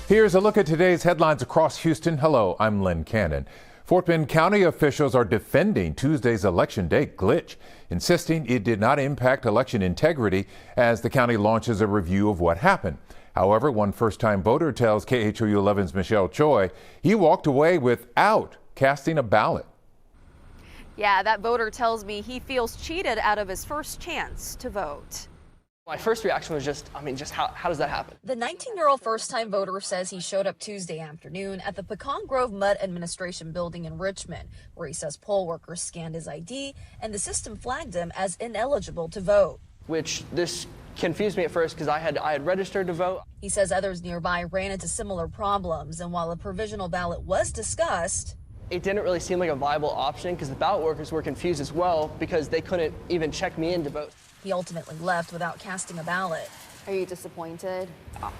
Here's a look at today's headlines across Houston. Hello, I'm Lynn Cannon. Fort Bend County officials are defending Tuesday's election day glitch, insisting it did not impact election integrity as the county launches a review of what happened. However, one first-time voter tells KHOU 11's Michelle Choi he walked away without casting a ballot. Yeah, that voter tells me he feels cheated out of his first chance to vote. My first reaction was just how does that happen? The 19-year-old first-time voter says he showed up Tuesday afternoon at the Pecan Grove Mud Administration building in Richmond, where he says poll workers scanned his ID and the system flagged him as ineligible to vote. Which this confused me at first because I had registered to vote. He says others nearby ran into similar problems, and while a provisional ballot was discussed, it didn't really seem like a viable option because the ballot workers were confused as well because they couldn't even check me in to vote. He ultimately left without casting a ballot. Are you disappointed?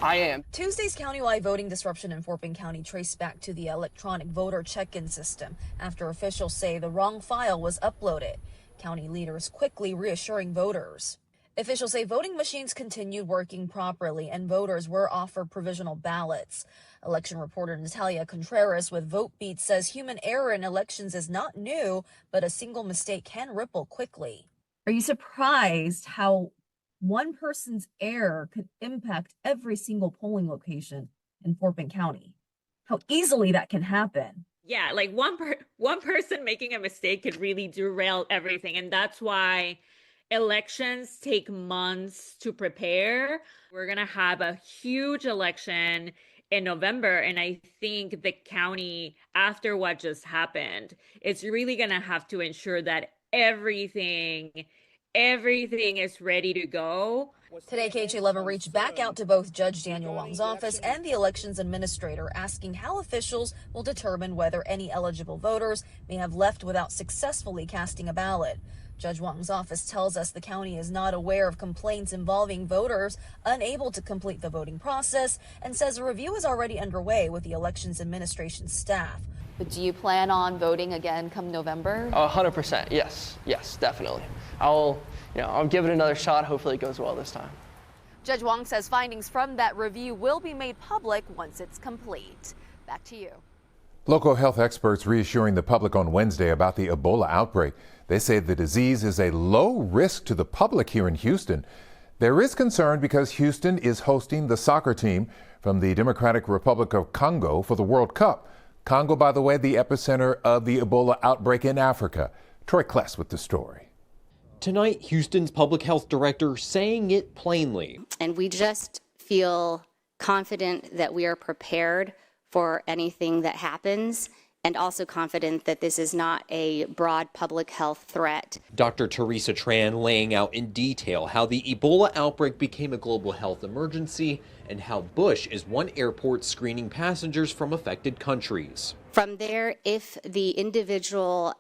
I am. Tuesday's countywide voting disruption in Fort Bend County traced back to the electronic voter check-in system after officials say the wrong file was uploaded. County leaders quickly reassuring voters. Officials say voting machines continued working properly and voters were offered provisional ballots. Election reporter Natalia Contreras with VoteBeat says human error in elections is not new, but a single mistake can ripple quickly. Are you surprised how one person's error could impact every single polling location in Fort Bend County? How easily that can happen. Yeah, like one person making a mistake could really derail everything. And that's why elections take months to prepare. We're going to have a huge election in November. And I think the county, after what just happened, it's really going to have to ensure that everything is ready to go. Today, KH11 reached back out to both Judge Daniel Wong's office and the elections administrator, asking how officials will determine whether any eligible voters may have left without successfully casting a ballot. Judge Wong's office tells us the county is not aware of complaints involving voters unable to complete the voting process and says a review is already underway with the elections administration staff. But do you plan on voting again come November? 100%. Yes, definitely. I'll give it another shot. Hopefully it goes well this time. Judge Wong says findings from that review will be made public once it's complete. Back to you. Local health experts reassuring the public on Wednesday about the Ebola outbreak. They say the disease is a low risk to the public here in Houston. There is concern because Houston is hosting the soccer team from the Democratic Republic of Congo for the World Cup. Congo, by the way, the epicenter of the Ebola outbreak in Africa. Troy Kless with the story. Tonight, Houston's public health director saying it plainly. And we just feel confident that we are prepared for anything that happens, and also confident that this is not a broad public health threat. Dr. Teresa Tran laying out in detail how the Ebola outbreak became a global health emergency and how Bush is one airport screening passengers from affected countries. From there, if the individual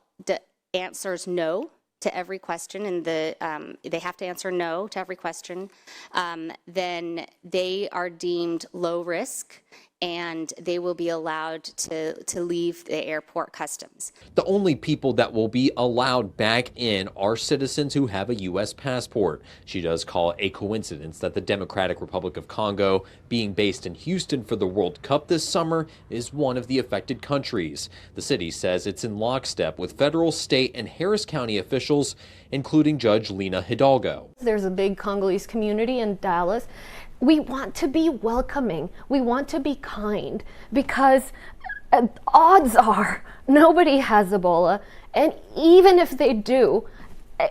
answers no to every question, and they have to answer no to every question, then they are deemed low risk and they will be allowed to leave the airport customs. The only people that will be allowed back in are citizens who have a U.S. passport. She does call it a coincidence that the Democratic Republic of Congo, being based in Houston for the World Cup this summer, is one of the affected countries. The city says it's in lockstep with federal, state, and Harris County officials, including Judge Lina Hidalgo. There's a big Congolese community in Dallas. We want to be welcoming. We want to be kind because odds are nobody has Ebola. And even if they do,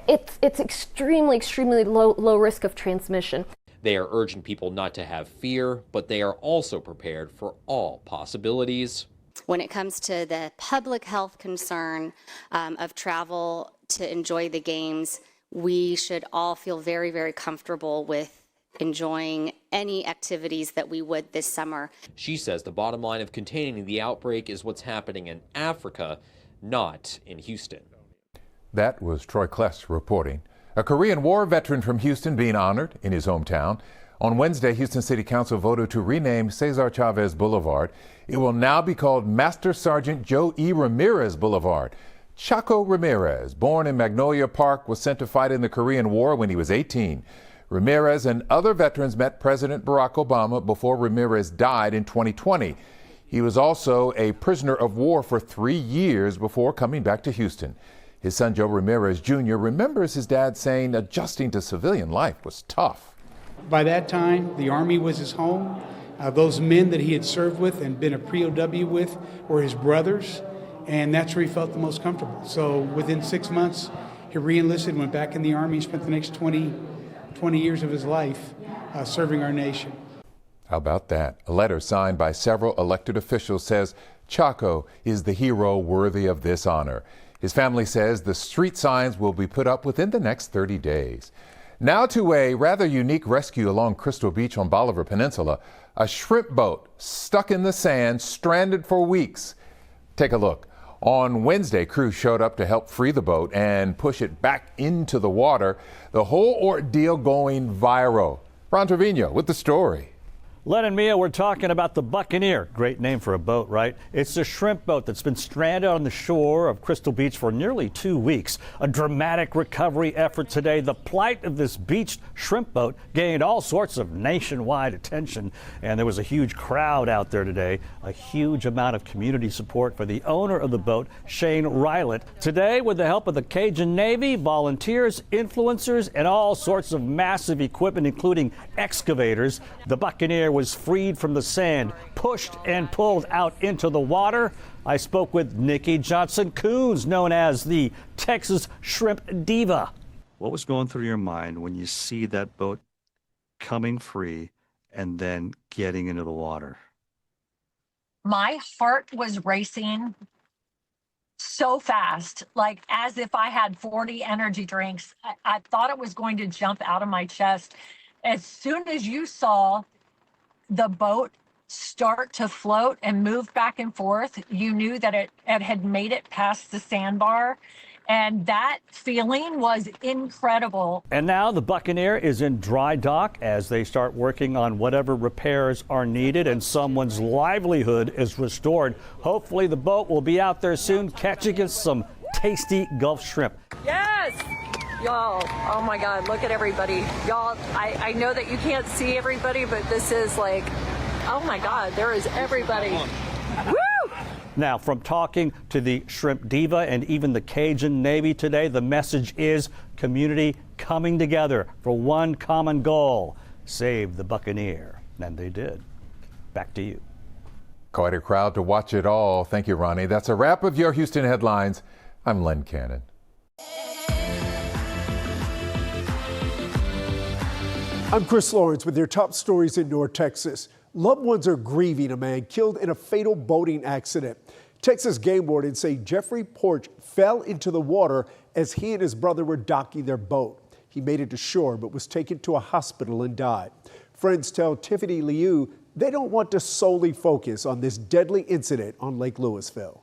it's extremely low risk of transmission. They are urging people not to have fear, but they are also prepared for all possibilities. When it comes to the public health concern of travel to enjoy the games, we should all feel very, very comfortable with enjoying any activities that we would this summer. She says the bottom line of containing the outbreak is what's happening in Africa, not in Houston. That was Troy Kless reporting. A Korean War veteran from Houston being honored in his hometown. On Wednesday, Houston City Council voted to rename Cesar Chavez Boulevard. It will now be called Master Sergeant Joe E. Ramirez Boulevard. Chaco Ramirez, born in Magnolia Park, was sent to fight in the Korean War when he was 18. Ramirez and other veterans met President Barack Obama before Ramirez died in 2020. He was also a prisoner of war for 3 years before coming back to Houston. His son Joe Ramirez Jr. remembers his dad saying adjusting to civilian life was tough. By that time, the Army was his home. Those men that he had served with and been a pre-OW with were his brothers, and that's where he felt the most comfortable. So within 6 months, he re-enlisted, went back in the Army, spent the next 20 years of his life serving our nation. How about that? A letter signed by several elected officials says Chaco is the hero worthy of this honor. His family says the street signs will be put up within the next 30 days. Now to a rather unique rescue along Crystal Beach on Bolivar Peninsula. A shrimp boat stuck in the sand, stranded for weeks. Take a look. On Wednesday, crews showed up to help free the boat and push it back into the water. The whole ordeal going viral. Ron Trevino with the story. Len and Mia, we're talking about the Buccaneer. Great name for a boat, right? It's a shrimp boat that's been stranded on the shore of Crystal Beach for nearly 2 weeks. A dramatic recovery effort today. The plight of this beached shrimp boat gained all sorts of nationwide attention, and there was a huge crowd out there today. A huge amount of community support for the owner of the boat, Shane Rylett. Today, with the help of the Cajun Navy, volunteers, influencers, and all sorts of massive equipment, including excavators, the Buccaneer was freed from the sand, pushed and pulled out into the water. I spoke with Nikki Johnson-Coons, known as the Texas Shrimp Diva. What was going through your mind when you see that boat coming free and then getting into the water? My heart was racing so fast, like as if I had 40 energy drinks. I thought it was going to jump out of my chest. As soon as you saw the boat start to float and move back and forth, you knew that it had made it past the sandbar. And that feeling was incredible. And now the Buccaneer is in dry dock as they start working on whatever repairs are needed and someone's livelihood is restored. Hopefully the boat will be out there soon catching us some tasty Gulf shrimp. Yes! Y'all, oh my God, look at everybody. Y'all, I know that you can't see everybody, but this is like, oh my God, there is everybody. Woo! Now, from talking to the Shrimp Diva and even the Cajun Navy today, the message is community coming together for one common goal: save the Buccaneer. And they did. Back to you. Quite a crowd to watch it all. Thank you, Ronnie. That's a wrap of your Houston headlines. I'm Len Cannon. I'm Chris Lawrence with your top stories in North Texas. Loved ones are grieving a man killed in a fatal boating accident. Texas game wardens say Jeffrey Porch fell into the water as he and his brother were docking their boat. He made it to shore but was taken to a hospital and died. Friends tell Tiffany Liu they don't want to solely focus on this deadly incident on Lake Lewisville.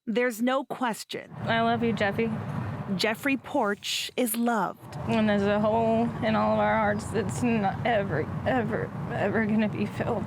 There's no question. I love you, Jeffy. Jeffrey Porch is loved. When there's a hole in all of our hearts, it's not ever going to be filled.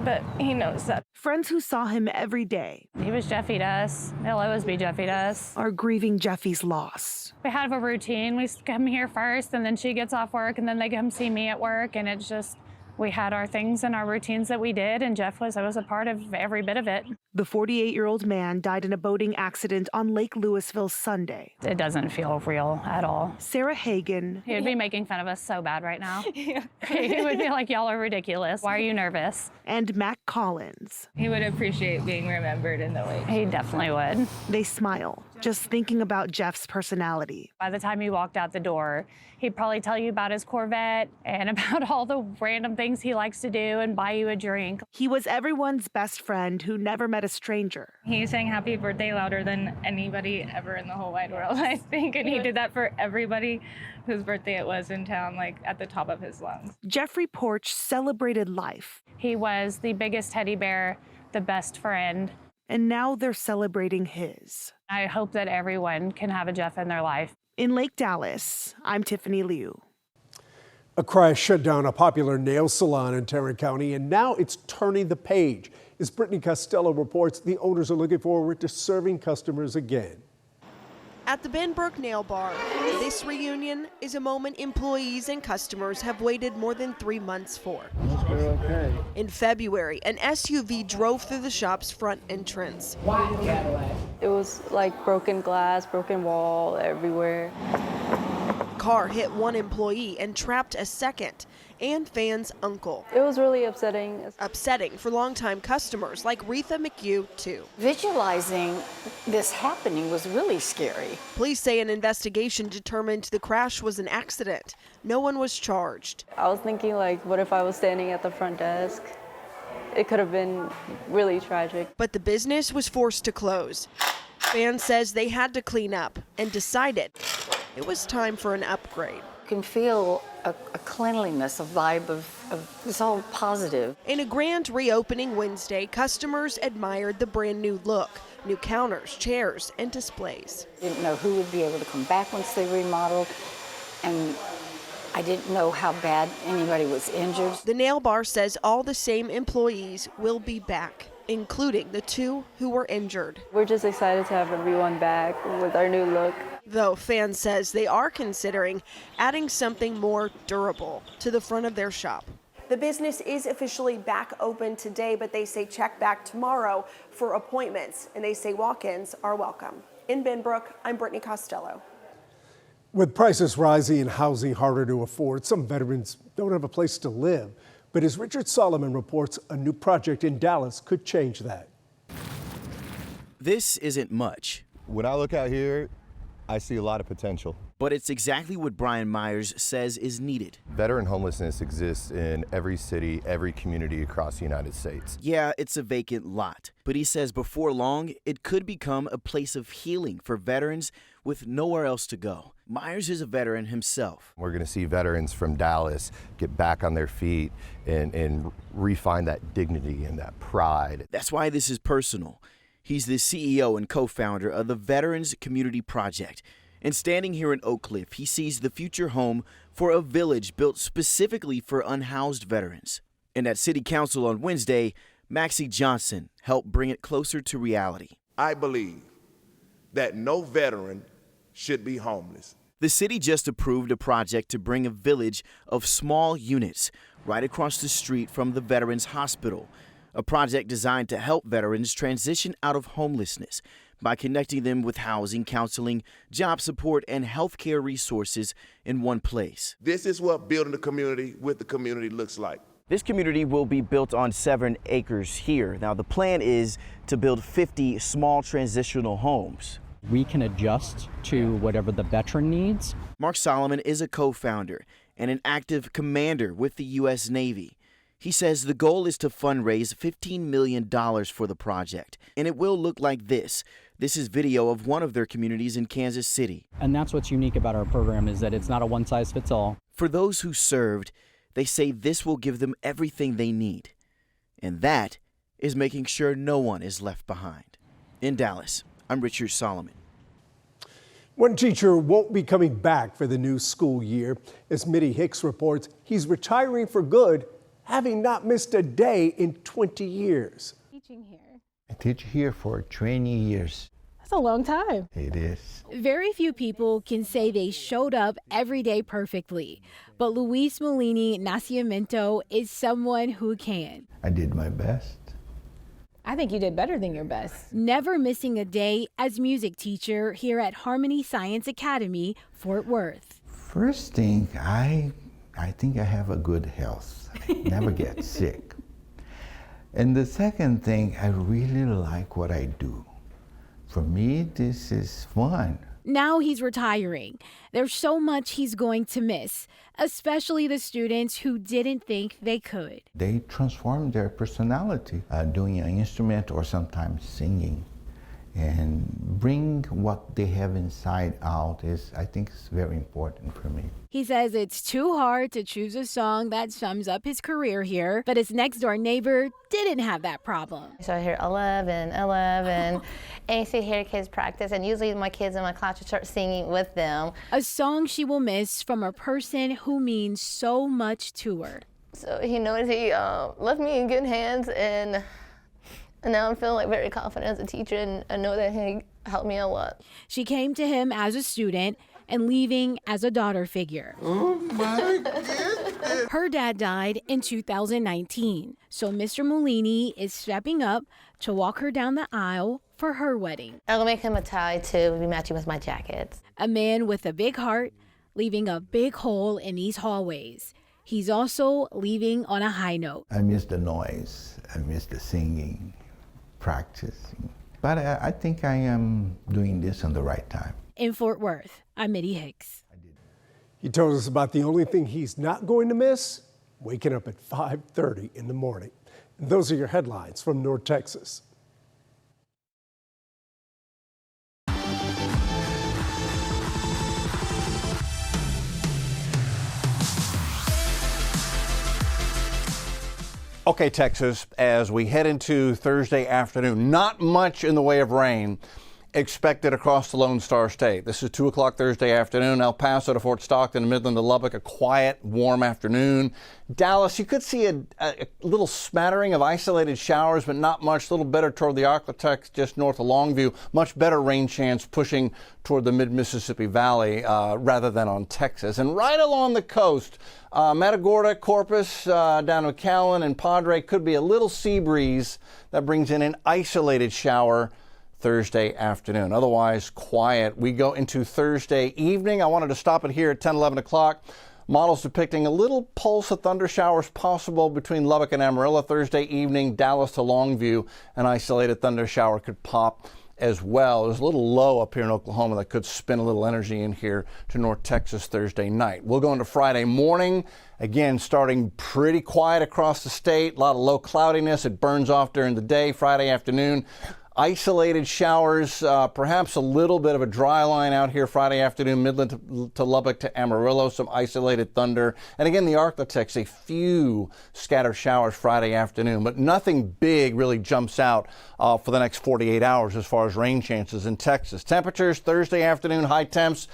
But he knows that. Friends who saw him every day. He was Jeffy to us. He'll always be Jeffy to us. Are grieving Jeffy's loss. We have a routine. We come here first, and then she gets off work, and then they come see me at work, and it's just, we had our things and our routines that we did, and Jeff was a part of every bit of it. The 48-year-old man died in a boating accident on Lake Lewisville Sunday. It doesn't feel real at all. Sarah Hagan. He would be making fun of us so bad right now. Yeah. He would be like, y'all are ridiculous. Why are you nervous? And Mac Collins. He would appreciate being remembered in the lake. He definitely would. They smile, just thinking about Jeff's personality. By the time he walked out the door, he'd probably tell you about his Corvette and about all the random things he likes to do and buy you a drink. He was everyone's best friend who never met a stranger. He sang happy birthday louder than anybody ever in the whole wide world, I think. And he did that for everybody whose birthday it was in town, like at the top of his lungs. Jeffrey Porch celebrated life. He was the biggest teddy bear, the best friend. And now they're celebrating his. I hope that everyone can have a Jeff in their life. In Lake Dallas, I'm Tiffany Liu. A crash shut down a popular nail salon in Tarrant County, and now it's turning the page. As Brittany Costello reports, the owners are looking forward to serving customers again. At the Benbrook Nail Bar, this reunion is a moment employees and customers have waited more than 3 months for. Okay. In February, an SUV drove through the shop's front entrance. It was like broken glass, broken wall everywhere. Car hit one employee and trapped a second, and Fan's uncle. It was really upsetting. Upsetting for longtime customers like Retha McHugh, too. Visualizing this happening was really scary. Police say an investigation determined the crash was an accident. No one was charged. I was thinking, like, what if I was standing at the front desk? It could have been really tragic. But the business was forced to close. Fan says they had to clean up and decided it was time for an upgrade. You can feel a cleanliness, a vibe of it's all positive. In a grand reopening Wednesday, customers admired the brand new look, new counters, chairs, and displays. Didn't know who would be able to come back once they remodeled, and I didn't know how bad anybody was injured. The nail bar says all the same employees will be back, including the 2 who were injured. We're just excited to have everyone back with our new look. Though Fan says they are considering adding something more durable to the front of their shop. The business is officially back open today, but they say check back tomorrow for appointments, and they say walk-ins are welcome. In Benbrook, I'm Brittany Costello. With prices rising and housing harder to afford, some veterans don't have a place to live. But as Richard Solomon reports, a new project in Dallas could change that. This isn't much. When I look out here, I see a lot of potential. But it's exactly what Brian Myers says is needed. Veteran homelessness exists in every city, every community across the United States. Yeah, it's a vacant lot, but he says before long, it could become a place of healing for veterans with nowhere else to go. Myers is a veteran himself. We're going to see veterans from Dallas get back on their feet and refine that dignity and that pride. That's why this is personal. He's the CEO and co-founder of the Veterans Community Project. And standing here in Oak Cliff, he sees the future home for a village built specifically for unhoused veterans. And at City Council on Wednesday, Maxie Johnson helped bring it closer to reality. I believe that no veteran should be homeless. The city just approved a project to bring a village of small units right across the street from the Veterans Hospital. A project designed to help veterans transition out of homelessness by connecting them with housing, counseling, job support, and healthcare resources in one place. This is what building a community with the community looks like. This community will be built on 7 acres here. Now, the plan is to build 50 small transitional homes. We can adjust to whatever the veteran needs. Mark Solomon is a co-founder and an active commander with the U.S. Navy. He says the goal is to fundraise $15 million for the project, and it will look like this. This is video of one of their communities in Kansas City. And that's what's unique about our program is that it's not a one-size-fits-all. For those who served, they say this will give them everything they need. And that is making sure no one is left behind. In Dallas, I'm Richard Solomon. One teacher won't be coming back for the new school year. As Mitty Hicks reports, he's retiring for good, having not missed a day in 20 years. Teaching here. I teach here for 20 years. That's a long time. It is. Very few people can say they showed up every day perfectly, but Luis Molini Nascimento is someone who can. I did my best. I think you did better than your best. Never missing a day as music teacher here at Harmony Science Academy, Fort Worth. First thing, I think I have a good health. I never get sick. And the second thing, I really like what I do. For me, this is fun. Now he's retiring. There's so much he's going to miss, especially the students who didn't think they could. They transform their personality, doing an instrument or sometimes singing. And bring what they have inside out is, I think, is very important for me. He says it's too hard to choose a song that sums up his career here, but his next door neighbor didn't have that problem. So I hear 11, 11, and you see here kids practice, and usually my kids in my class will start singing with them. A song she will miss from a person who means so much to her. So he knows he left me in good hands, and And now I'm feeling like very confident as a teacher, and I know that he helped me a lot. She came to him as a student and leaving as a daughter figure. Oh my goodness. Her dad died in 2019, so Mr. Molini is stepping up to walk her down the aisle for her wedding. I'll make him a tie to be matching with my jackets. A man with a big heart, leaving a big hole in these hallways. He's also leaving on a high note. I miss the noise, I miss the singing, practicing. But I think I am doing this on the right time. In Fort Worth, I'm Mitty Hicks. He told us about the only thing he's not going to miss, waking up at 5:30 in the morning. And those are your headlines from North Texas. Okay, Texas, as we head into Thursday afternoon, not much in the way of rain expected across the Lone Star State. This is 2 o'clock Thursday afternoon. El Paso to Fort Stockton, Midland to Lubbock, a quiet, warm afternoon. Dallas, you could see a little smattering of isolated showers, but not much. A little better toward the Arklatex, just north of Longview. Much better rain chance pushing toward the mid-Mississippi Valley rather than on Texas. And right along the coast, Matagorda, Corpus, down to McAllen and Padre, could be a little sea breeze that brings in an isolated shower Thursday afternoon. Otherwise, quiet. We go into Thursday evening. I wanted to stop it here at 10, 11 o'clock. Models depicting a little pulse of thunder showers possible between Lubbock and Amarillo Thursday evening. Dallas to Longview, an isolated thunder shower could pop as well. There's a little low up here in Oklahoma that could spin a little energy in here to North Texas Thursday night. We'll go into Friday morning. Again, starting pretty quiet across the state. A lot of low cloudiness. It burns off during the day. Friday afternoon, isolated showers, perhaps a little bit of a dry line out here Friday afternoon, Midland to Lubbock to Amarillo, some isolated thunder. And again, the Arklatex, a few scattered showers Friday afternoon, but nothing big really jumps out for the next 48 hours as far as rain chances in Texas. Temperatures Thursday afternoon, high temps.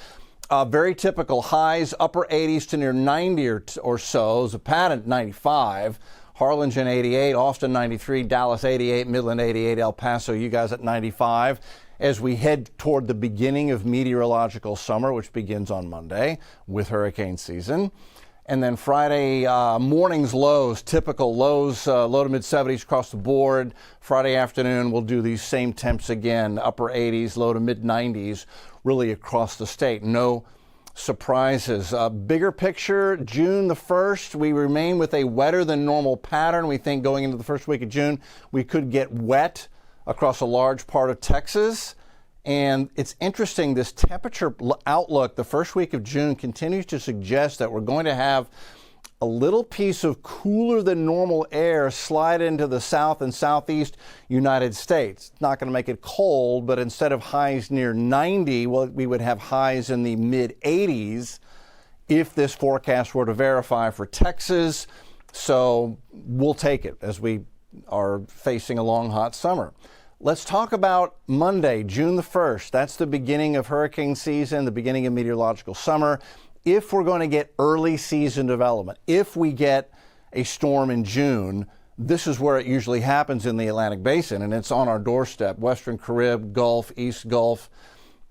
Very typical highs, upper 80s to near 90 or so. Zapata 95. Harlingen 88, Austin 93, Dallas 88, Midland 88, El Paso, you guys at 95. As we head toward the beginning of meteorological summer, which begins on Monday with hurricane season. And then Friday morning's lows, typical lows, low to mid 70s across the board. Friday afternoon, we'll do these same temps again, upper 80s, low to mid 90s, really across the state. No surprises. Bigger picture, June the 1st, we remain with a wetter than normal pattern. We think going into the first week of June, we could get wet across a large part of Texas. And it's interesting, this temperature outlook, the first week of June continues to suggest that we're going to have a little piece of cooler than normal air slide into the south and southeast United States. It's not going to make it cold, but instead of highs near 90, well, we would have highs in the mid 80s if this forecast were to verify for Texas. So we'll take it as we are facing a long, hot summer. Let's talk about Monday, June the 1st. That's the beginning of hurricane season, the beginning of meteorological summer. If we're going to get early season development, if we get a storm in June, this is where it usually happens in the Atlantic Basin, and it's on our doorstep. Western Carib, Gulf, East Coast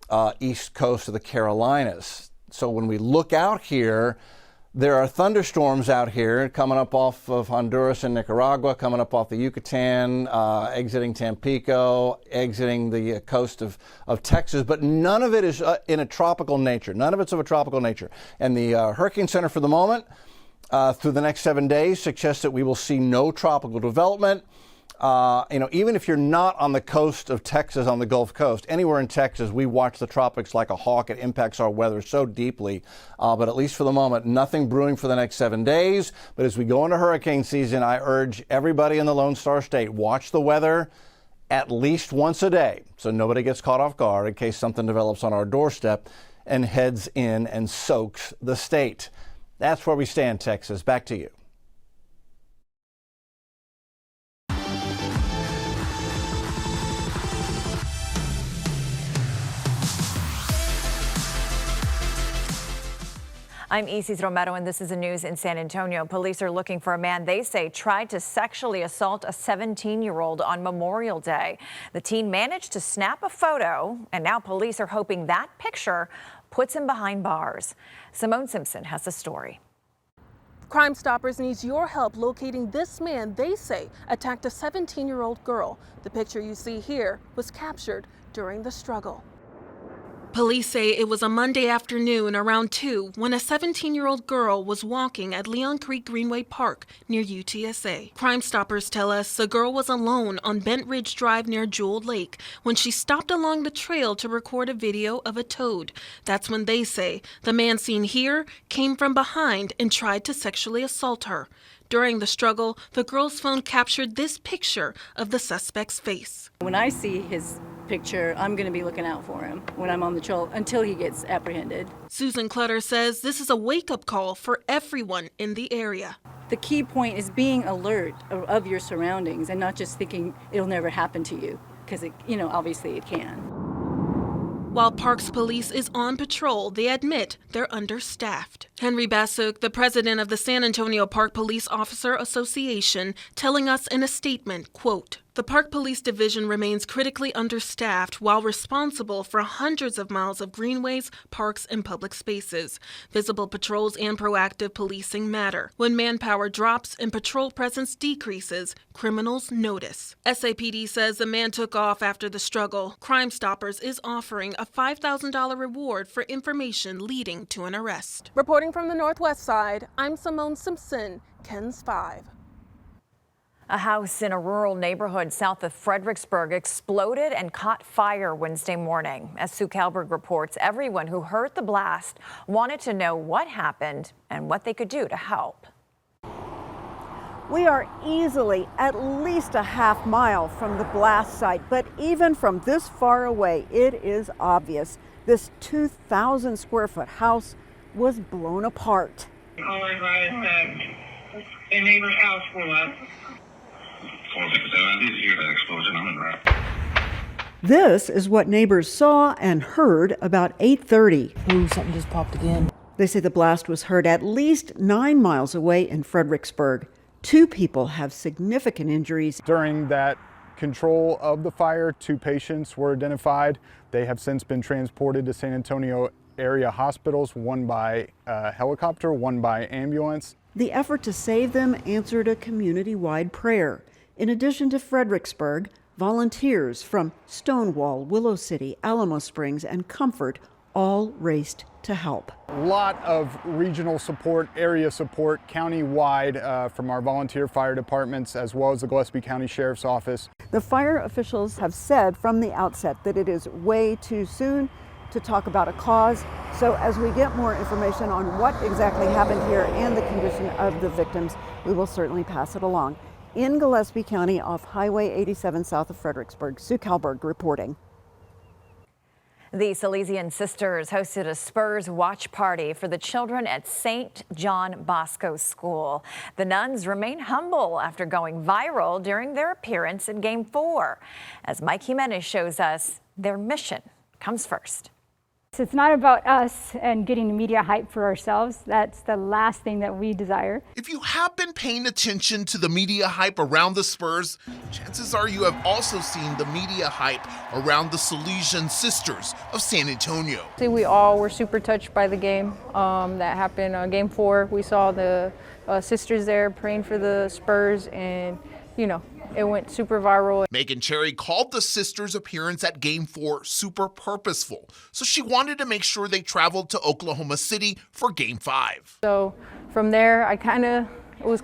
of the Carolinas. So when we look out here, there are thunderstorms out here coming up off of Honduras and Nicaragua, coming up off the Yucatan, exiting Tampico, exiting the coast of Texas, but none of it is in a tropical nature. None of it's of a tropical nature. And the Hurricane Center for the moment, through the next 7 days, suggests that we will see no tropical development. Even if you're not on the coast of Texas, on the Gulf Coast, anywhere in Texas, we watch the tropics like a hawk. It impacts our weather so deeply. But at least for the moment, nothing brewing for the next 7 days. But as we go into hurricane season, I urge everybody in the Lone Star State, watch the weather at least once a day so nobody gets caught off guard in case something develops on our doorstep and heads in and soaks the state. That's where we stand, Texas. Back to you. I'm Isis Romero, and this is the news in San Antonio. Police are looking for a man they say tried to sexually assault a 17-year-old on Memorial Day. The teen managed to snap a photo, and now police are hoping that picture puts him behind bars. Simone Simpson has the story. Crime Stoppers needs your help locating this man they say attacked a 17-year-old girl. The picture you see here was captured during the struggle. Police say it was a Monday afternoon around 2 when a 17-year-old girl was walking at Leon Creek Greenway Park near UTSA. Crime Stoppers tell us the girl was alone on Bent Ridge Drive near Jewel Lake when she stopped along the trail to record a video of a toad. That's when they say the man seen here came from behind and tried to sexually assault her. During the struggle, the girl's phone captured this picture of the suspect's face. When I see his picture, I'm going to be looking out for him when I'm on the trail until he gets apprehended. Susan Clutter says this is a wake-up call for everyone in the area. The key point is being alert of your surroundings and not just thinking it'll never happen to you, because obviously it can. While Parks Police is on patrol, they admit they're understaffed. Henry Bassuk, the president of the San Antonio Park Police Officer Association, telling us in a statement, quote, "The Park Police Division remains critically understaffed while responsible for hundreds of miles of greenways, parks, and public spaces. Visible patrols and proactive policing matter. When manpower drops and patrol presence decreases, criminals notice." SAPD says the man took off after the struggle. Crime Stoppers is offering a $5,000 reward for information leading to an arrest. Reporting from the Northwest Side, I'm Simone Simpson, KENS 5. A house in a rural neighborhood south of Fredericksburg exploded and caught fire Wednesday morning. As Sue Kalberg reports, everyone who heard the blast wanted to know what happened and what they could do to help. We are easily at least a half mile from the blast site, but even from this far away, it is obvious this 2,000 square foot house was blown apart. All I advised that a neighbor's house blew up. This is what neighbors saw and heard about 8:30. Ooh, something just popped again. They say the blast was heard at least 9 miles away in Fredericksburg. 2 people have significant injuries. During that control of the fire, 2 patients were identified. They have since been transported to San Antonio area hospitals, one by helicopter, one by ambulance. The effort to save them answered a community-wide prayer. In addition to Fredericksburg, volunteers from Stonewall, Willow City, Alamo Springs, and Comfort all raced to help. A lot of regional support, area support, county-wide from our volunteer fire departments as well as the Gillespie County Sheriff's Office. The fire officials have said from the outset that it is way too soon to talk about a cause. So as we get more information on what exactly happened here and the condition of the victims, we will certainly pass it along. In Gillespie County off Highway 87 south of Fredericksburg, Sue Kalberg reporting. The Salesian Sisters hosted a Spurs watch party for the children at St. John Bosco School. The nuns remain humble after going viral during their appearance in Game 4. As Mike Jimenez shows us, their mission comes first. It's not about us and getting the media hype for ourselves. That's the last thing that we desire. If you have been paying attention to the media hype around the Spurs, chances are you have also seen the media hype around the Salesian Sisters of San Antonio. We all were super touched by the game that happened on Game 4. We saw the sisters there praying for the Spurs, and it went super viral. Meghan Cherry called the sisters' appearance at Game 4 super purposeful, so she wanted to make sure they traveled to Oklahoma City for Game 5. So from there, I was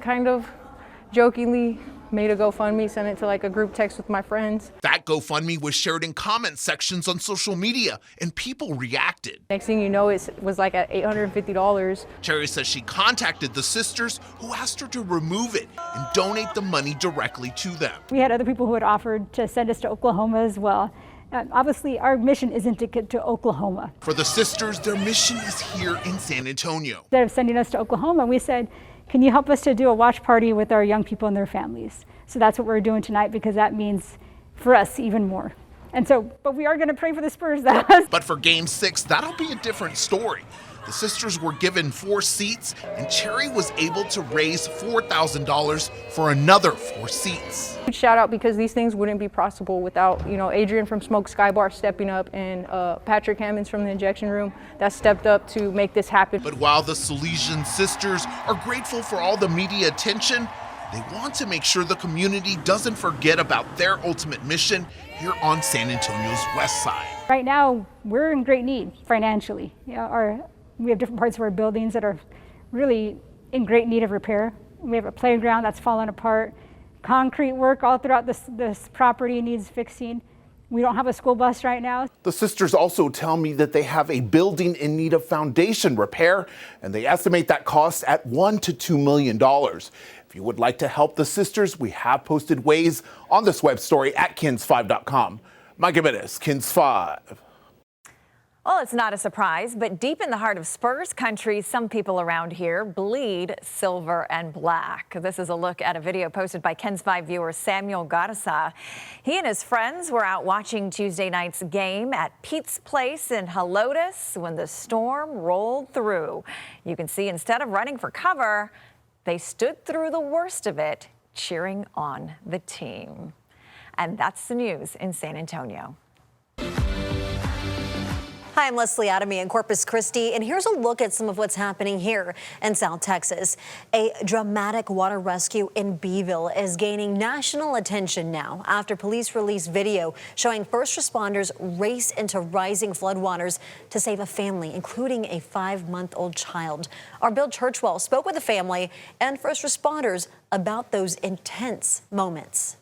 jokingly made a GoFundMe, sent it to a group text with my friends. That GoFundMe was shared in comment sections on social media, and people reacted. Next thing you know, it was at $850. Cherry says she contacted the sisters, who asked her to remove it and donate the money directly to them. We had other people who had offered to send us to Oklahoma as well. Obviously, our mission isn't to get to Oklahoma. For the sisters, their mission is here in San Antonio. Instead of sending us to Oklahoma, we said, can you help us to do a watch party with our young people and their families? So that's what we're doing tonight, because that means for us even more. But we are going to pray for the Spurs. But for Game 6, that'll be a different story. The The sisters were given 4 seats, and Cherry was able to raise $4,000 for another 4 seats. Huge shout out, because these things wouldn't be possible without, Adrian from Smoke Sky Bar stepping up, and Patrick Hammonds from the injection room that stepped up to make this happen. But while the Salesian sisters are grateful for all the media attention, they want to make sure the community doesn't forget about their ultimate mission here on San Antonio's west side. Right now, we're in great need financially. We have different parts of our buildings that are really in great need of repair. We have a playground that's fallen apart. Concrete work all throughout this property needs fixing. We don't have a school bus right now. The sisters also tell me that they have a building in need of foundation repair, and they estimate that cost at $1 to $2 million. If you would like to help the sisters, we have posted ways on this web story at KENS5.com. Mike Abitis, KENS 5. Well, it's not a surprise, but deep in the heart of Spurs country, some people around here bleed silver and black. This is a look at a video posted by KENS 5 viewer Samuel Garasa. He and his friends were out watching Tuesday night's game at Pete's Place in Helotes when the storm rolled through. You can see instead of running for cover, they stood through the worst of it, cheering on the team. And that's the news in San Antonio. Hi, I'm Leslie Adamy in Corpus Christi, and here's a look at some of what's happening here in South Texas. A dramatic water rescue in Beeville is gaining national attention now after police released video showing first responders race into rising floodwaters to save a family, including a 5-month-old child. Our Bill Churchwell spoke with the family and first responders about those intense moments.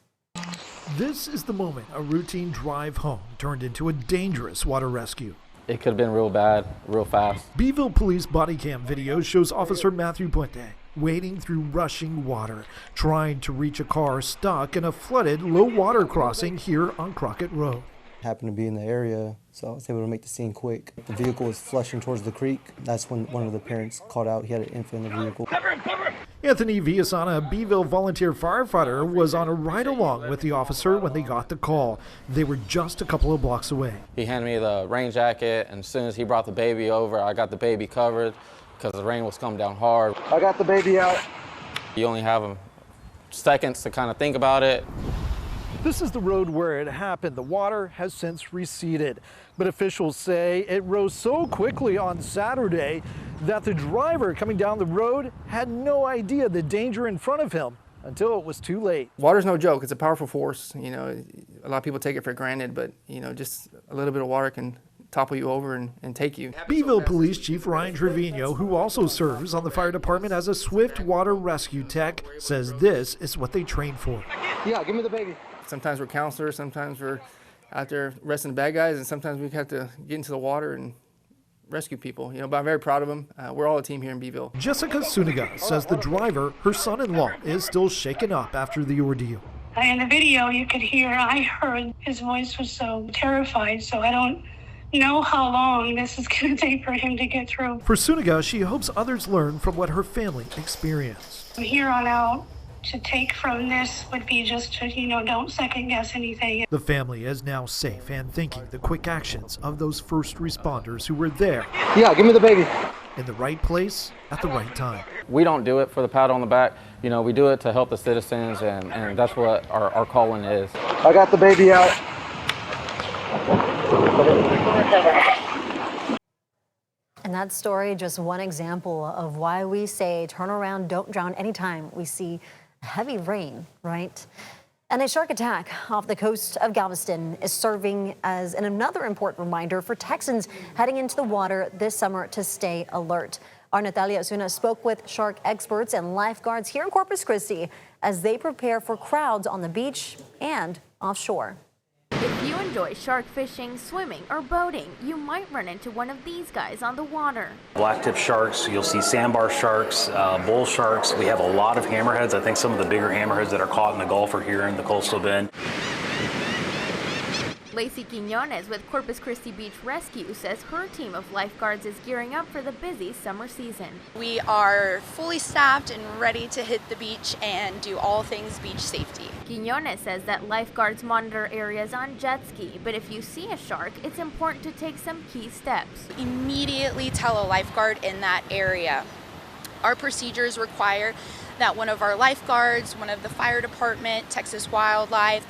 This is the moment a routine drive home turned into a dangerous water rescue. It could have been real bad, real fast. Beeville police body cam video shows Officer Matthew Puente wading through rushing water, trying to reach a car stuck in a flooded low water crossing here on Crockett Road. Happened to be in the area, so I was able to make the scene quick. The vehicle was flushing towards the creek. That's when one of the parents called out. He had an infant in the vehicle. Anthony Villasana, a Beeville volunteer firefighter, was on a ride-along with the officer when they got the call. They were just a couple of blocks away. He handed me the rain jacket, and as soon as he brought the baby over, I got the baby covered because the rain was coming down hard. I got the baby out. You only have seconds to kind of think about it. This is the road where it happened. The water has since receded, but officials say it rose so quickly on Saturday that the driver coming down the road had no idea the danger in front of him until it was too late. Water's no joke. It's a powerful force. A lot of people take it for granted, but just a little bit of water can topple you over and take you. Beeville Police Chief Ryan Trevino, who also serves on the fire department as a swift water rescue tech, says this is what they train for. Yeah, give me the baby. Sometimes we're counselors, sometimes we're out there arresting the bad guys, and sometimes we have to get into the water and rescue people. But I'm very proud of them. We're all a team here in Beeville. Jessica Suniga says the driver, her son-in-law, is still shaken up after the ordeal. In the video, you could hear, I heard his voice was so terrified, so I don't know how long this is going to take for him to get through. For Suniga, she hopes others learn from what her family experienced. From here on out, to take from this would be just to, don't second guess anything. The family is now safe and thanking the quick actions of those first responders who were there. Yeah, give me the baby. In the right place at the right time. We don't do it for the pat on the back. We do it to help the citizens, and that's what our calling is. I got the baby out. And that story, just one example of why we say turn around, don't drown anytime we see heavy rain, right? And a shark attack off the coast of Galveston is serving as another important reminder for Texans heading into the water this summer to stay alert. Our Natalia Osuna spoke with shark experts and lifeguards here in Corpus Christi as they prepare for crowds on the beach and offshore. If you enjoy shark fishing, swimming, or boating, you might run into one of these guys on the water. Blacktip sharks, you'll see sandbar sharks, bull sharks. We have a lot of hammerheads. I think some of the bigger hammerheads that are caught in the Gulf are here in the coastal bend. Lacey Quiñones with Corpus Christi Beach Rescue says her team of lifeguards is gearing up for the busy summer season. We are fully staffed and ready to hit the beach and do all things beach safety. Quiñones says that lifeguards monitor areas on jet ski, but if you see a shark, it's important to take some key steps. Immediately tell a lifeguard in that area. Our procedures require that one of our lifeguards, one of the fire department, Texas Wildlife,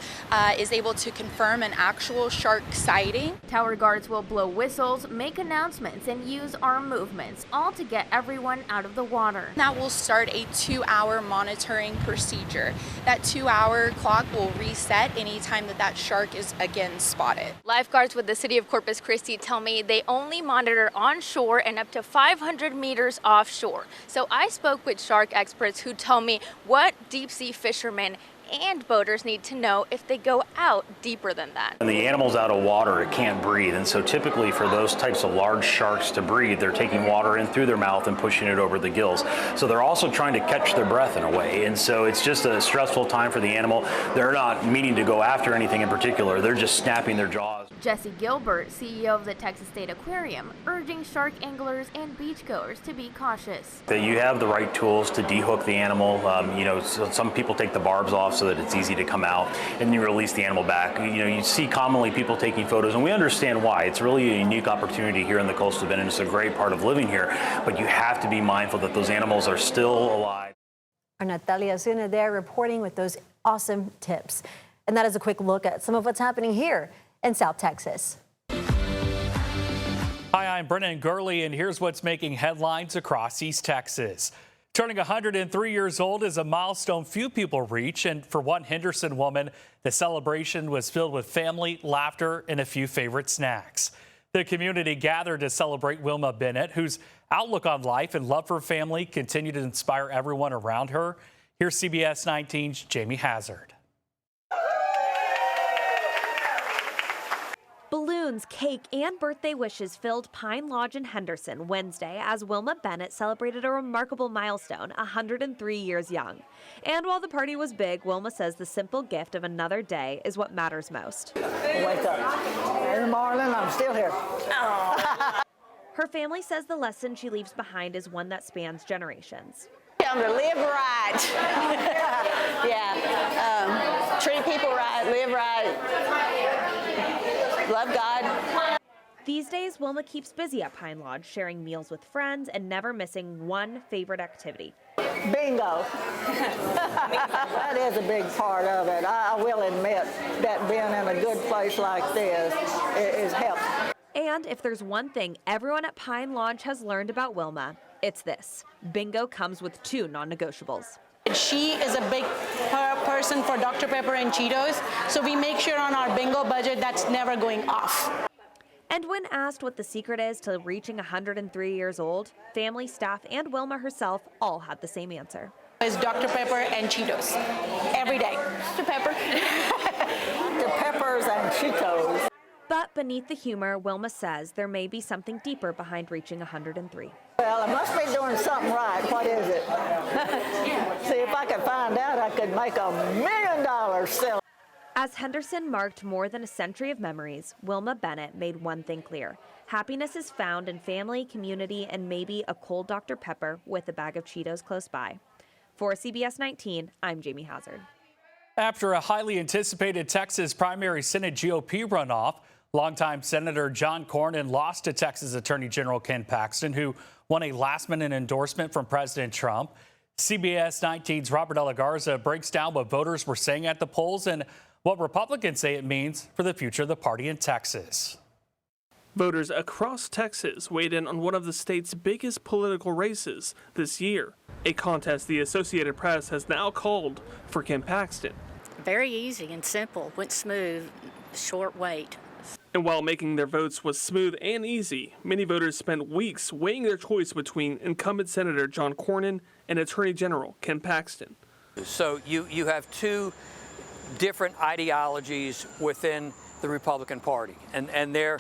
is able to confirm an actual shark sighting. Tower guards will blow whistles, make announcements, and use arm movements, all to get everyone out of the water. That will start a 2-hour monitoring procedure. That 2-hour clock will reset anytime that shark is again spotted. Lifeguards with the city of Corpus Christi tell me they only monitor onshore and up to 500 meters offshore. So I spoke with shark experts who tell me what deep sea fishermen and boaters need to know if they go out deeper than that. When the animal's out of water, it can't breathe, and so typically for those types of large sharks to breathe, they're taking water in through their mouth and pushing it over the gills. So they're also trying to catch their breath in a way, and so it's just a stressful time for the animal. They're not meaning to go after anything in particular, they're just snapping their jaws. Jesse Gilbert, CEO of the Texas State Aquarium, urging shark anglers and beachgoers to be cautious. That you have the right tools to dehook the animal. So some people take the barbs off so that it's easy to come out, and you release the animal back. You see commonly people taking photos, and we understand why. It's really a unique opportunity here in the Coastal Bend, and it's a great part of living here, but you have to be mindful that those animals are still alive. Our Natalia Zuna there reporting with those awesome tips. And that is a quick look at some of what's happening here in South Texas. Hi, I'm Brennan Gurley, and here's what's making headlines across East Texas. Turning 103 years old is a milestone few people reach, and for one Henderson woman, the celebration was filled with family, laughter, and a few favorite snacks. The community gathered to celebrate Wilma Bennett, whose outlook on life and love for family continue to inspire everyone around her. Here's CBS 19's Jamie Hazard. Balloons, cake, and birthday wishes filled Pine Lodge in Henderson Wednesday as Wilma Bennett celebrated a remarkable milestone, 103 years young. And while the party was big, Wilma says the simple gift of another day is what matters most. Wake up. Hey, Marlon, I'm still here. Her family says the lesson she leaves behind is one that spans generations. To live right. Treat people right, live right. Love God. These days, Wilma keeps busy at Pine Lodge, sharing meals with friends and never missing one favorite activity. Bingo. That is a big part of it. I will admit that being in a good place like this is helpful. And if there's one thing everyone at Pine Lodge has learned about Wilma, it's this: bingo comes with 2 non-negotiables. She is a big person for Dr. Pepper and Cheetos, so we make sure on our bingo budget that's never going off. And when asked what the secret is to reaching 103 years old, family, staff, and Wilma herself all had the same answer. It's Dr. Pepper and Cheetos every day. Dr. Pepper. The peppers and Cheetos. But beneath the humor, Wilma says there may be something deeper behind reaching 103. Well, I must be doing something right. What is it? See, if I could find out, I could make $1 million selling. As Henderson marked more than a century of memories, Wilma Bennett made one thing clear: happiness is found in family, community, and maybe a cold Dr. Pepper with a bag of Cheetos close by. For CBS 19, I'm Jamie Hazard. After a highly anticipated Texas primary Senate GOP runoff, longtime Senator John Cornyn lost to Texas Attorney General Ken Paxton, who won a last-minute endorsement from President Trump. CBS 19's Robert De La Garza breaks down what voters were saying at the polls and what Republicans say it means for the future of the party in Texas. Voters across Texas weighed in on one of the state's biggest political races this year, a contest the Associated Press has now called for Ken Paxton. Very easy and simple, went smooth, short wait. And while making their votes was smooth and easy, many voters spent weeks weighing their choice between incumbent Senator John Cornyn and Attorney General Ken Paxton. So you have 2 different ideologies within the Republican Party, and they're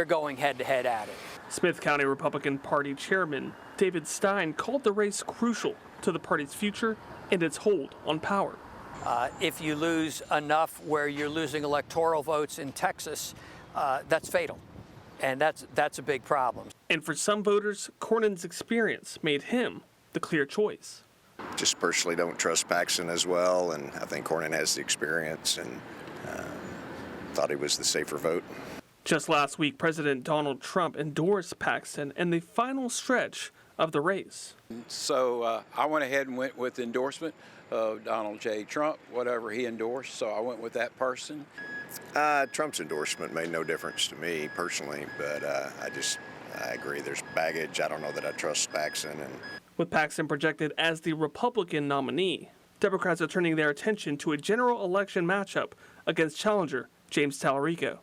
going head-to-head at it. Smith County Republican Party Chairman David Stein called the race crucial to the party's future and its hold on power. If you lose enough where you're losing electoral votes in Texas, that's fatal. And that's a big problem. And for some voters, Cornyn's experience made him the clear choice. Just personally don't trust Paxton as well, and I think Cornyn has the experience and thought he was the safer vote. Just last week, President Donald Trump endorsed Paxton in the final stretch of the race. So I went ahead and went with the endorsement of Donald J. Trump, whatever he endorsed, so I went with that person. Trump's endorsement made no difference to me personally, but I agree there's baggage. I don't know that I trust Paxton. With Paxton projected as the Republican nominee, Democrats are turning their attention to a general election matchup against challenger James Tallarico.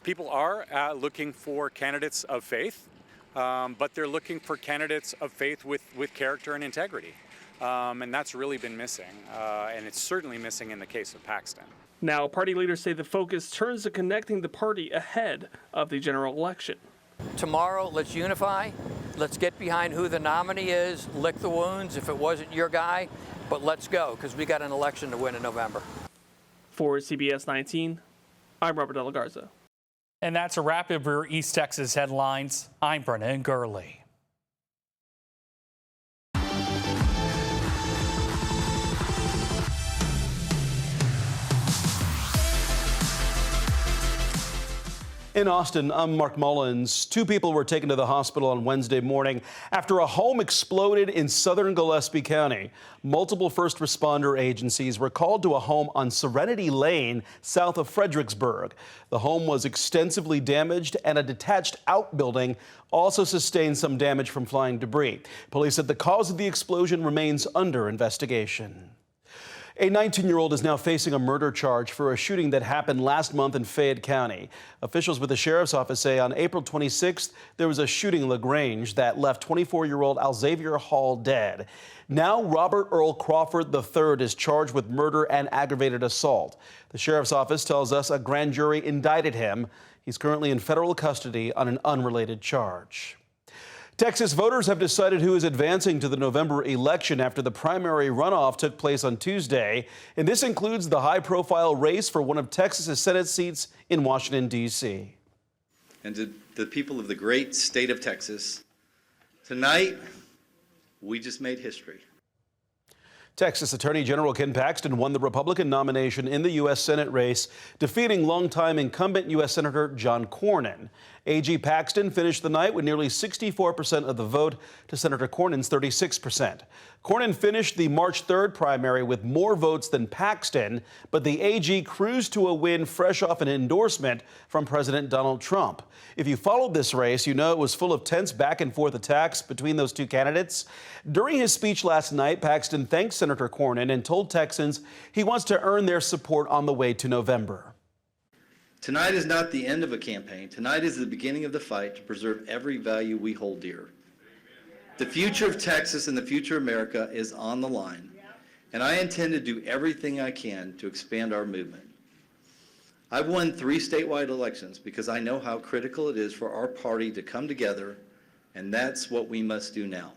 People are looking for candidates of faith, but they're looking for candidates of faith with character and integrity. And that's really been missing, and it's certainly missing in the case of Paxton. Now, party leaders say the focus turns to connecting the party ahead of the general election. Tomorrow, let's unify. Let's get behind who the nominee is, lick the wounds if it wasn't your guy, but let's go, because we got an election to win in November. For CBS 19, I'm Robert De La Garza. And that's a wrap of your East Texas headlines. I'm Brennan Gurley. In Austin, I'm Mark Mullins. 2 people were taken to the hospital on Wednesday morning after a home exploded in southern Gillespie County. Multiple first responder agencies were called to a home on Serenity Lane, south of Fredericksburg. The home was extensively damaged, and a detached outbuilding also sustained some damage from flying debris. Police said the cause of the explosion remains under investigation. A 19-year-old is now facing a murder charge for a shooting that happened last month in Fayette County. Officials with the sheriff's office say on April 26th, there was a shooting in LaGrange that left 24-year-old Alxavier Hall dead. Now, Robert Earl Crawford III is charged with murder and aggravated assault. The sheriff's office tells us a grand jury indicted him. He's currently in federal custody on an unrelated charge. Texas voters have decided who is advancing to the November election after the primary runoff took place on Tuesday. And this includes the high-profile race for one of Texas's Senate seats in Washington, D.C. And to the people of the great state of Texas, tonight, we just made history. Texas Attorney General Ken Paxton won the Republican nomination in the U.S. Senate race, defeating longtime incumbent U.S. Senator John Cornyn. A.G. Paxton finished the night with nearly 64% of the vote to Senator Cornyn's 36%. Cornyn finished the March 3rd primary with more votes than Paxton, but the AG cruised to a win fresh off an endorsement from President Donald Trump. If you followed this race, you know it was full of tense back and forth attacks between those two candidates. During his speech last night, Paxton thanked Senator Cornyn and told Texans he wants to earn their support on the way to November. Tonight is not the end of a campaign. Tonight is the beginning of the fight to preserve every value we hold dear. The future of Texas and the future of America is on the line, and I intend to do everything I can to expand our movement. I've won 3 statewide elections because I know how critical it is for our party to come together, and that's what we must do now.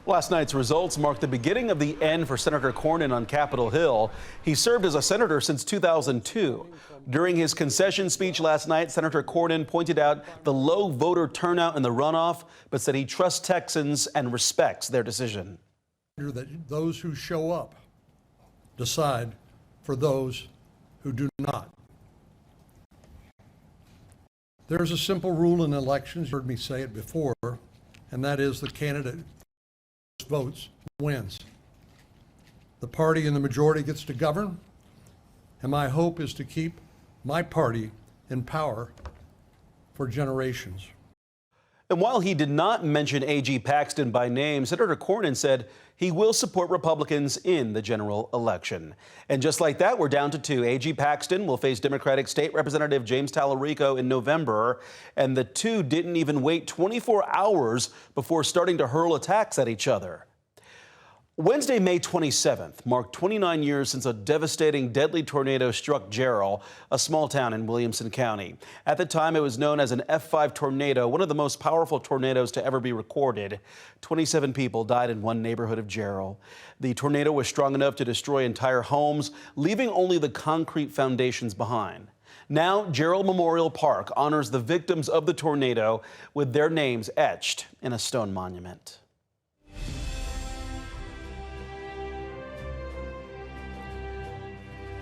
Last night's results marked the beginning of the end for Senator Cornyn on Capitol Hill. He served as a senator since 2002. During his concession speech last night, Senator Cornyn pointed out the low voter turnout in the runoff, but said he trusts Texans and respects their decision. That those who show up decide for those who do not. There's a simple rule in elections, you heard me say it before, and that is the candidate votes wins. The party in the majority gets to govern, and my hope is to keep my party in power for generations. And while he did not mention A.G. Paxton by name, Senator Cornyn said he will support Republicans in the general election. And just like that, we're down to 2. A.G. Paxton will face Democratic State Representative James Tallarico in November, and the two didn't even wait 24 hours before starting to hurl attacks at each other. Wednesday, May 27th, marked 29 years since a devastating, deadly tornado struck Jarrell, a small town in Williamson County. At the time, it was known as an F5 tornado, one of the most powerful tornadoes to ever be recorded. 27 people died in one neighborhood of Jarrell. The tornado was strong enough to destroy entire homes, leaving only the concrete foundations behind. Now, Jarrell Memorial Park honors the victims of the tornado with their names etched in a stone monument.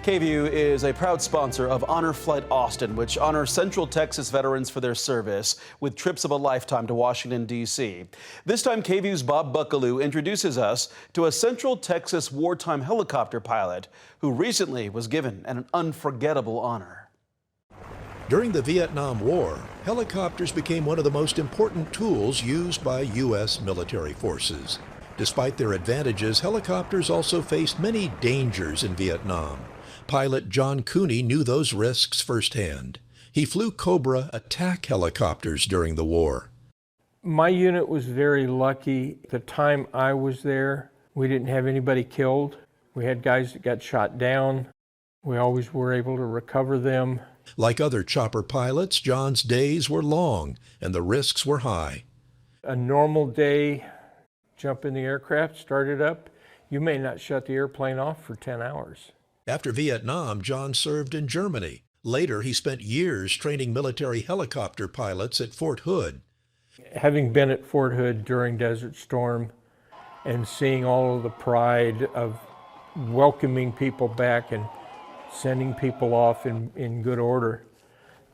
KVUE is a proud sponsor of Honor Flight Austin, which honors Central Texas veterans for their service with trips of a lifetime to Washington, D.C. This time, KVUE's Bob Buckaloo introduces us to a Central Texas wartime helicopter pilot who recently was given an unforgettable honor. During the Vietnam War, helicopters became one of the most important tools used by U.S. military forces. Despite their advantages, helicopters also faced many dangers in Vietnam. Pilot John Cooney knew those risks firsthand. He flew Cobra attack helicopters during the war. My unit was very lucky. The time I was there, we didn't have anybody killed. We had guys that got shot down. We always were able to recover them. Like other chopper pilots, John's days were long and the risks were high. A normal day, jump in the aircraft, start it up, you may not shut the airplane off for 10 hours. After Vietnam, John served in Germany. Later, he spent years training military helicopter pilots at Fort Hood. Having been at Fort Hood during Desert Storm and seeing all of the pride of welcoming people back and sending people off in good order,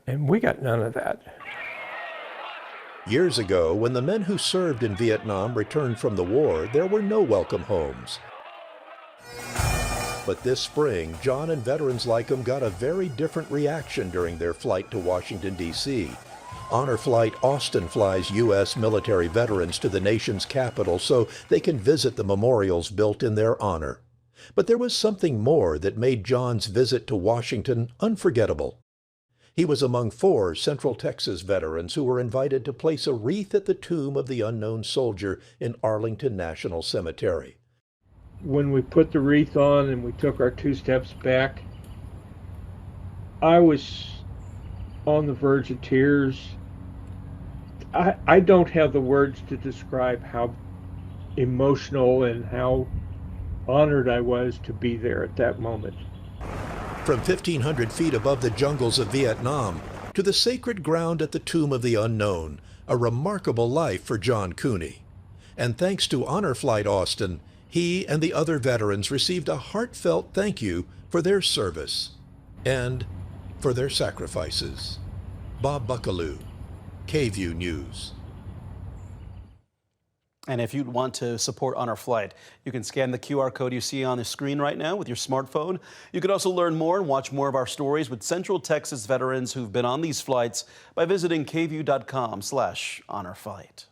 and we got none of that. Years ago, when the men who served in Vietnam returned from the war, there were no welcome homes. But this spring, John and veterans like him got a very different reaction during their flight to Washington, D.C. Honor Flight Austin flies U.S. military veterans to the nation's capital so they can visit the memorials built in their honor. But there was something more that made John's visit to Washington unforgettable. He was among 4 Central Texas veterans who were invited to place a wreath at the tomb of the unknown soldier in Arlington National Cemetery. When we put the wreath on and we took our 2 steps back, I was on the verge of tears. I don't have the words to describe how emotional and how honored I was to be there at that moment. From 1,500 feet above the jungles of Vietnam to the sacred ground at the Tomb of the Unknown, a remarkable life for John Cooney. And thanks to Honor Flight Austin, he and the other veterans received a heartfelt thank you for their service and for their sacrifices. Bob Buckaloo, KVUE News. And if you want to support Honor Flight, you can scan the QR code you see on the screen right now with your smartphone. You can also learn more and watch more of our stories with Central Texas veterans who've been on these flights by visiting kvue.com/honorflight.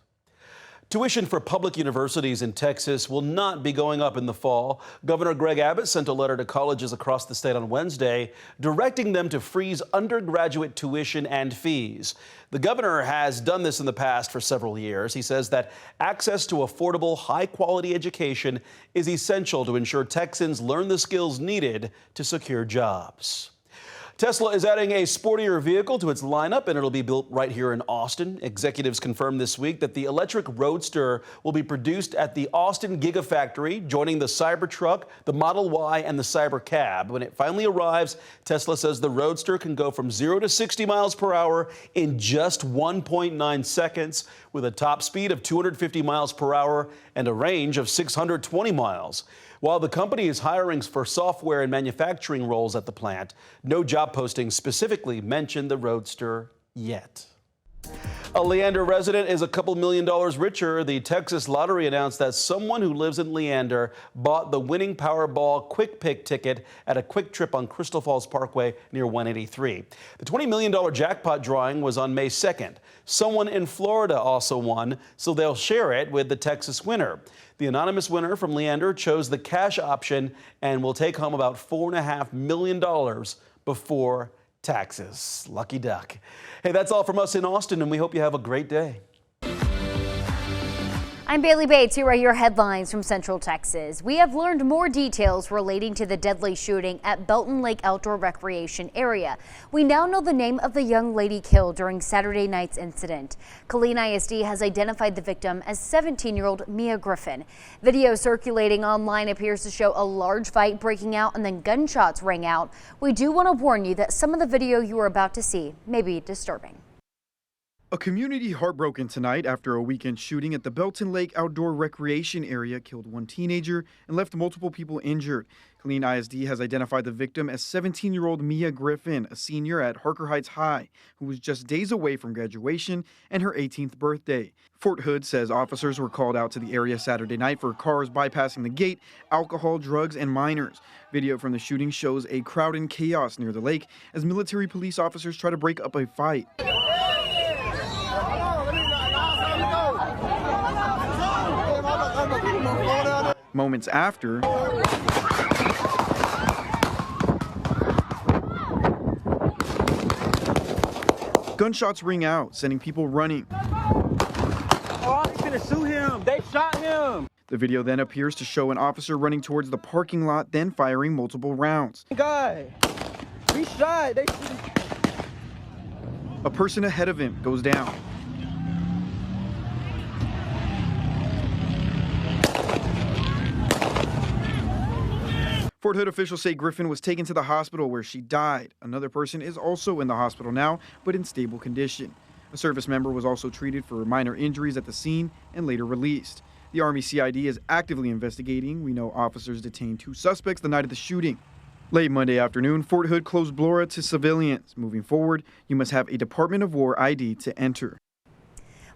Tuition for public universities in Texas will not be going up in the fall. Governor Greg Abbott sent a letter to colleges across the state on Wednesday, directing them to freeze undergraduate tuition and fees. The governor has done this in the past for several years. He says that access to affordable, high-quality education is essential to ensure Texans learn the skills needed to secure jobs. Tesla is adding a sportier vehicle to its lineup, and it'll be built right here in Austin. Executives confirmed this week that the electric Roadster will be produced at the Austin Gigafactory, joining the Cybertruck, the Model Y, and the Cybercab. When it finally arrives, Tesla says the Roadster can go from 0 to 60 miles per hour in just 1.9 seconds, with a top speed of 250 miles per hour and a range of 620 miles. While the company is hiring for software and manufacturing roles at the plant, no job postings specifically mention the Roadster yet. A Leander resident is a couple $1 million richer. The Texas Lottery announced that someone who lives in Leander bought the winning Powerball Quick Pick ticket at a Quick Trip on Crystal Falls Parkway near 183. The $20 million jackpot drawing was on May 2nd. Someone in Florida also won, so they'll share it with the Texas winner. The anonymous winner from Leander chose the cash option and will take home about $4.5 million before taxes. Lucky duck. Hey, that's all from us in Austin, and we hope you have a great day. I'm Bailey Bates. Here are your headlines from Central Texas. We have learned more details relating to the deadly shooting at Belton Lake Outdoor Recreation Area. We now know the name of the young lady killed during Saturday night's incident. Killeen ISD has identified the victim as 17-year-old Mia Griffin. Video circulating online appears to show a large fight breaking out and then gunshots rang out. We do want to warn you that some of the video you are about to see may be disturbing. A community heartbroken tonight after a weekend shooting at the Belton Lake Outdoor Recreation Area killed one teenager and left multiple people injured. Killeen ISD has identified the victim as 17-year-old Mia Griffin, a senior at Harker Heights High, who was just days away from graduation and her 18th birthday. Fort Hood says officers were called out to the area Saturday night for cars bypassing the gate, alcohol, drugs, and minors. Video from the shooting shows a crowd in chaos near the lake as military police officers try to break up a fight. Moments after, gunshots ring out, sending people running. Oh, they're gonna shoot him. They shot him. The video then appears to show an officer running towards the parking lot, then firing multiple rounds. Guy, we shot. A person ahead of him goes down. Fort Hood officials say Griffin was taken to the hospital where she died. Another person is also in the hospital now, but in stable condition. A service member was also treated for minor injuries at the scene and later released. The Army CID is actively investigating. We know officers detained 2 suspects the night of the shooting. Late Monday afternoon, Fort Hood closed Blora to civilians. Moving forward, you must have a Department of War ID to enter.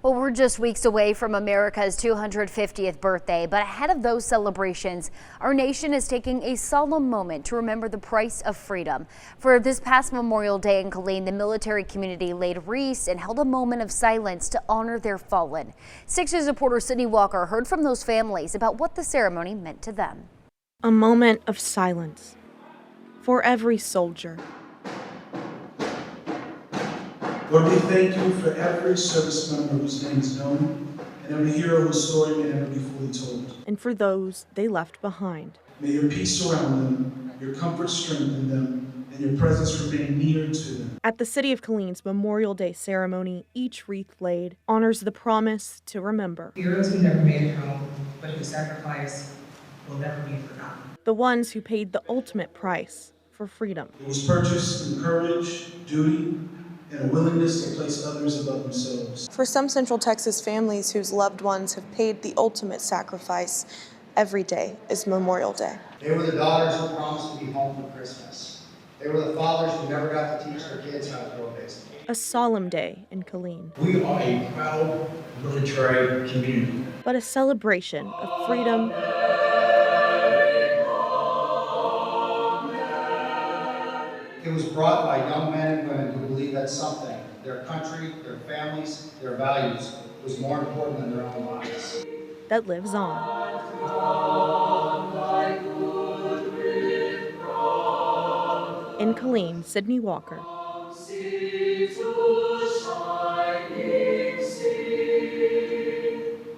Well, we're just weeks away from America's 250th birthday, but ahead of those celebrations, our nation is taking a solemn moment to remember the price of freedom. For this past Memorial Day in Killeen, the military community laid wreaths and held a moment of silence to honor their fallen. 6 News reporter Sydney Walker heard from those families about what the ceremony meant to them. A moment of silence for every soldier. Lord, we thank you for every service member whose name is known and every hero whose story may never be fully told. And for those they left behind. May your peace surround them, your comfort strengthen them, and your presence remain near to them. At the City of Killeen's Memorial Day ceremony, each wreath laid honors the promise to remember. Heroes who never made it home, but whose sacrifice will never be forgotten. The ones who paid the ultimate price for freedom. It was purchased through courage, duty, and a willingness to place others above themselves. For some Central Texas families whose loved ones have paid the ultimate sacrifice, every day is Memorial Day. They were the daughters who promised to be home for Christmas. They were the fathers who never got to teach their kids how to throw a baseball. A solemn day in Killeen. We are a proud military community. But a celebration of freedom It was brought by young men and women who believed that something, their country, their families, their values, was more important than their own lives. That lives on. In Killeen, Sydney Walker.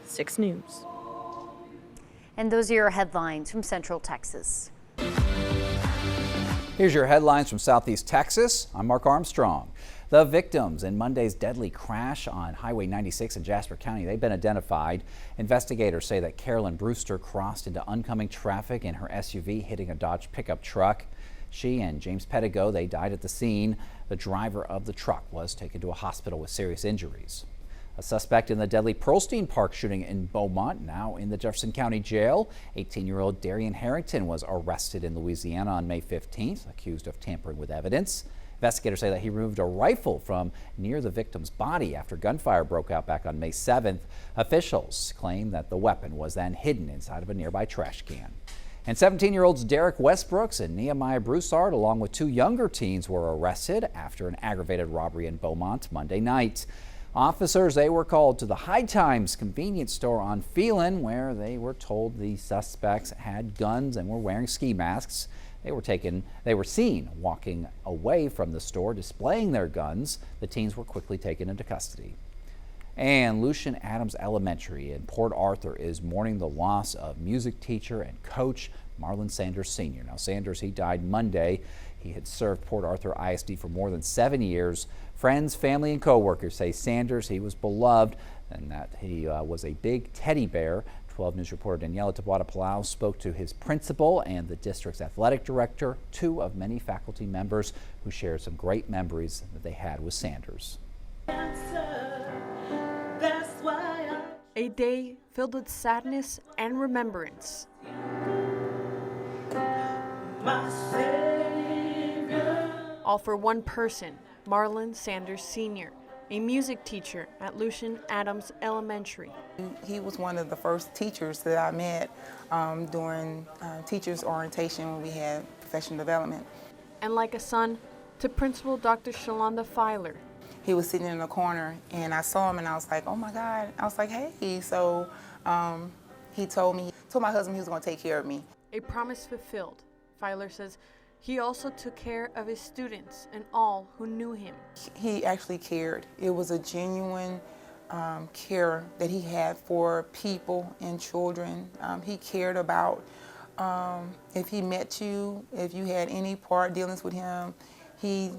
6 News. And those are your headlines from Central Texas. Here's your headlines from Southeast Texas. I'm Mark Armstrong. The victims in Monday's deadly crash on Highway 96 in Jasper County, they've been identified. Investigators say that Carolyn Brewster crossed into oncoming traffic in her SUV, hitting a Dodge pickup truck. She and James Pettigo, they died at the scene. The driver of the truck was taken to a hospital with serious injuries. A suspect in the deadly Pearlstein Park shooting in Beaumont, now in the Jefferson County Jail. 18-year-old Darian Harrington was arrested in Louisiana on May 15th, accused of tampering with evidence. Investigators say that he removed a rifle from near the victim's body after gunfire broke out back on May 7th. Officials claim that the weapon was then hidden inside of a nearby trash can. And 17-year-olds Derek Westbrooks and Nehemiah Broussard, along with 2 younger teens, were arrested after an aggravated robbery in Beaumont Monday night. Officers, they were called to the High Times convenience store on Phelan, where they were told the suspects had guns and were wearing ski masks. They were seen walking away from the store displaying their guns. The teens were quickly taken into custody. And Lucian Adams Elementary in Port Arthur is mourning the loss of music teacher and coach Marlon Sanders Sr. Now Sanders, he died Monday. He had served Port Arthur ISD for more than 7 years. Friends, family, and co-workers say Sanders, he was beloved and that he was a big teddy bear. 12 News reporter Daniela Tabuada-Palau spoke to his principal and the district's athletic director, two of many faculty members who shared some great memories that they had with Sanders. A day filled with sadness and remembrance. All for one person, Marlon Sanders Sr., a music teacher at Lucian Adams Elementary. He was one of the first teachers that I met during teachers' orientation when we had professional development. And like a son to Principal Dr. Shalonda Filer. He was sitting in the corner and I saw him and I was like, oh my God. I was like, hey. So he told my husband he was going to take care of me. A promise fulfilled. Filer says he also took care of his students and all who knew him. He actually cared. It was a genuine care that he had for people and children. He cared about if he met you, if you had any part dealings with him, he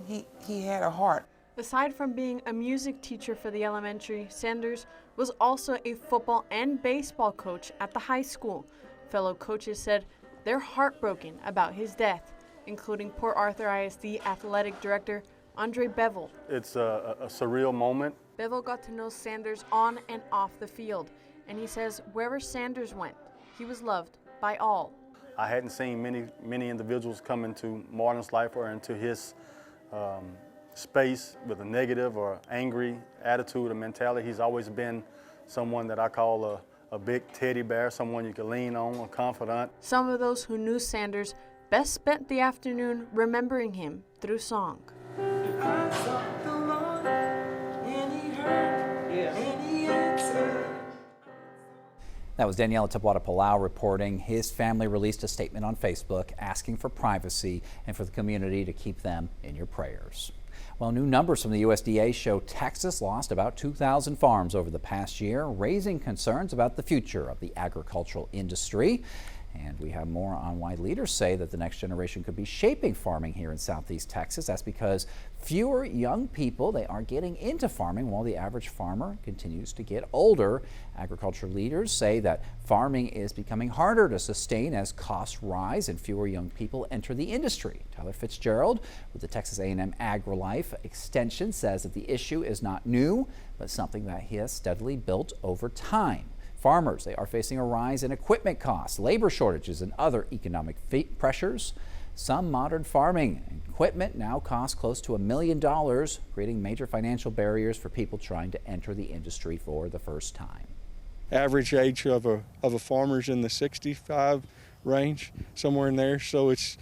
had a heart. Aside from being a music teacher for the elementary, Sanders was also a football and baseball coach at the high school. Fellow coaches said they're heartbroken about his death, including Port Arthur ISD Athletic Director Andre Bevel. It's a surreal moment. Bevel got to know Sanders on and off the field, and he says wherever Sanders went, he was loved by all. I hadn't seen many individuals come into Marlon's life or into his space with a negative or angry attitude or mentality. He's always been someone that I call a big teddy bear, someone you can lean on, a confidant. Some of those who knew Sanders best spent the afternoon remembering him through song. That was Daniela Tabuada-Palau reporting. His family released a statement on Facebook asking for privacy and for the community to keep them in your prayers. Well, new numbers from the USDA show Texas lost about 2,000 farms over the past year, raising concerns about the future of the agricultural industry. And we have more on why leaders say that the next generation could be shaping farming here in Southeast Texas. That's because fewer young people, they are getting into farming while the average farmer continues to get older. Agriculture leaders say that farming is becoming harder to sustain as costs rise and fewer young people enter the industry. Tyler Fitzgerald with the Texas A&M AgriLife Extension says that the issue is not new, but something that he has steadily built over time. Farmers, they are facing a rise in equipment costs, labor shortages, and other economic pressures. Some modern farming equipment now costs close to $1 million, creating major financial barriers for people trying to enter the industry for the first time. Average age of a farmer is in the 65 range, somewhere in there, so it's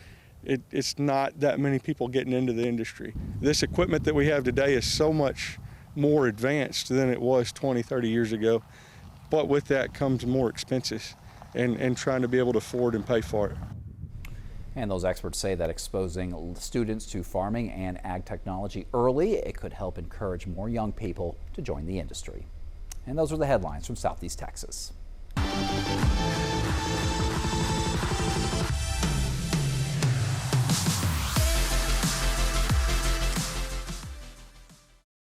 not that many people getting into the industry. This equipment that we have today is so much more advanced than it was 20, 30 years ago. But with that comes more expenses and trying to be able to afford and pay for it. And those experts say that exposing students to farming and ag technology early, it could help encourage more young people to join the industry. And those are the headlines from Southeast Texas.